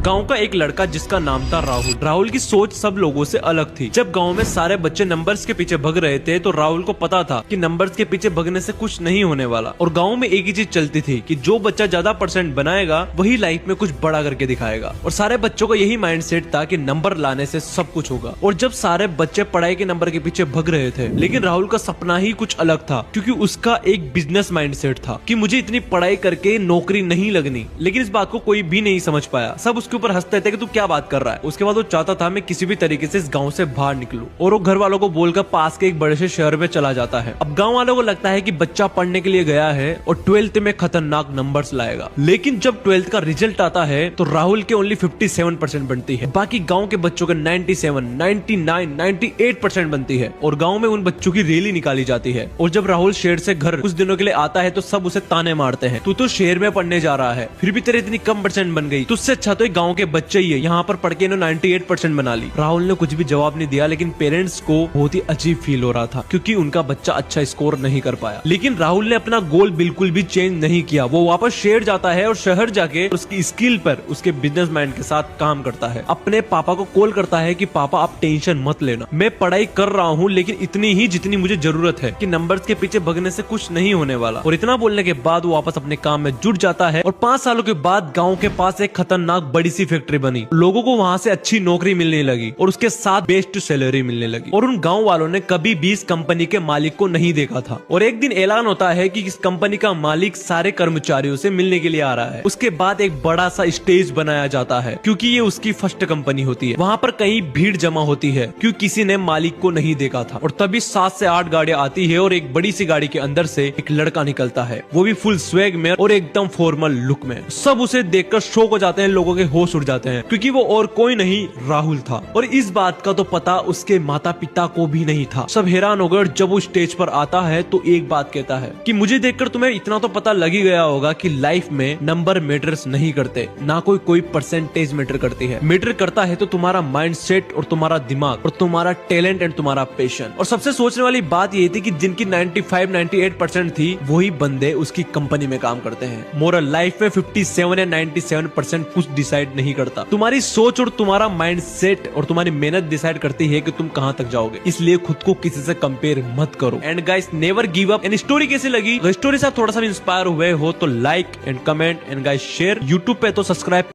गांव का एक लड़का जिसका नाम था राहुल। राहुल की सोच सब लोगों से अलग थी। जब गांव में सारे बच्चे नंबर्स के पीछे भग रहे थे तो राहुल को पता था कि नंबर्स के पीछे भगने से कुछ नहीं होने वाला। और गांव में एक ही चीज चलती थी कि जो बच्चा ज्यादा परसेंट बनाएगा वही लाइफ में कुछ बड़ा करके दिखाएगा। और सारे बच्चों का यही माइंडसेट था कि नंबर लाने से सब कुछ होगा। और जब सारे बच्चे पढ़ाई के नंबर के पीछे भग रहे थे, लेकिन राहुल का सपना ही कुछ अलग था, क्योंकि उसका एक बिजनेस माइंडसेट था कि मुझे इतनी पढ़ाई करके नौकरी नहीं लगनी। लेकिन इस बात को कोई भी नहीं समझ पाया। सब उसके ऊपर हंसते थे कि तू क्या बात कर रहा है। उसके बाद वो चाहता था मैं किसी भी तरीके से इस गांव से बाहर निकलूं, और वो घर वालों को बोलकर पास के एक बड़े से शहर में चला जाता है। अब गांव वालों को लगता है कि बच्चा पढ़ने के लिए गया है और 12th में खतरनाक नंबर्स लाएगा। लेकिन जब 12th का रिजल्ट आता है तो राहुल के ओनली 57% बनती है। बाकी गांव के बच्चों के 97, 99, 98% बनती है। और गांव में उन बच्चों की रैली निकाली जाती है। और जब राहुल शहर से घर कुछ दिनों के लिए आता है तो सब उसे ताने मारते हैं, तू तो शहर में पढ़ने जा रहा है, फिर भी तेरे इतनी कम परसेंट बन गई, तुझसे अच्छा तो गांव के बच्चे ही है, यहाँ पर पढ़ के इन्होंने 98% बना ली। राहुल ने कुछ भी जवाब नहीं दिया, लेकिन पेरेंट्स को बहुत ही अजीब फील हो रहा था क्योंकि उनका बच्चा अच्छा स्कोर नहीं कर पाया। लेकिन राहुल ने अपना गोल बिल्कुल भी चेंज नहीं किया। वो वापस शहर जाता है और शहर जाके उसकी स्किल पर उसके बिजनेस माइंड के साथ काम करता है। अपने पापा को कॉल करता है कि पापा आप टेंशन मत लेना, मैं पढ़ाई कर रहा हूँ लेकिन इतनी ही जितनी मुझे जरूरत है, कि नंबर्स के पीछे भगने से कुछ नहीं होने वाला। और इतना बोलने के बाद वो वापस अपने काम में जुट जाता है। और 5 सालों के बाद गाँव के पास एक खतरनाक बड़ी सी फैक्ट्री बनी। लोगों को वहाँ से अच्छी नौकरी मिलने लगी और उसके साथ बेस्ट सैलरी मिलने लगी। और उन गांव वालों ने कभी भी इस कंपनी के मालिक को नहीं देखा था। और एक दिन ऐलान होता है कि इस कंपनी का मालिक सारे कर्मचारियों से मिलने के लिए आ रहा है। उसके बाद एक बड़ा सा स्टेज बनाया जाता है क्योंकि ये उसकी फर्स्ट कंपनी होती है। वहाँ पर कहीं भीड़ जमा होती है क्योंकि किसी ने मालिक को नहीं देखा था। और तभी 7 से 8 गाड़ियां आती है और एक बड़ी सी गाड़ी के अंदर से एक लड़का निकलता है, वो भी फुल स्वैग में और एकदम फॉर्मल लुक में। सब उसे देखकर शॉक हो जाते हैं, लोगों के होश उड़ जाते हैं क्योंकि वो और कोई नहीं राहुल था। और इस बात का तो पता उसके माता पिता को भी नहीं था। सब हैरान हो गए। जब वो स्टेज पर आता है तो एक बात कहता है कि मुझे देखकर तुम्हें इतना तो पता लग ही गया होगा कि लाइफ में नंबर मैटर्स नहीं करते, ना कोई परसेंटेज मैटर करती है। मैटर करता है तो तुम्हारा माइंडसेट और तुम्हारा दिमाग और तुम्हारा टैलेंट एंड तुम्हारा पैशन। और सबसे सोचने वाली बात ये थी कि जिनकी 95, 98% थी वही बंदे उसकी कंपनी में काम करते हैं। मोरल, लाइफ में 57 या 97% कुछ डिसाइड नहीं करता। तुम्हारी सोच और तुम्हारा माइंडसेट और तुम्हारी मेहनत डिसाइड करती है कि तुम कहां तक जाओगे। इसलिए खुद को किसी से कंपेयर मत करो। And guys, never give up. And story कैसी लगी? अगर स्टोरी से आप थोड़ा सा इंस्पायर हुए हो तो like and comment and guys share. YouTube पे तो सब्सक्राइब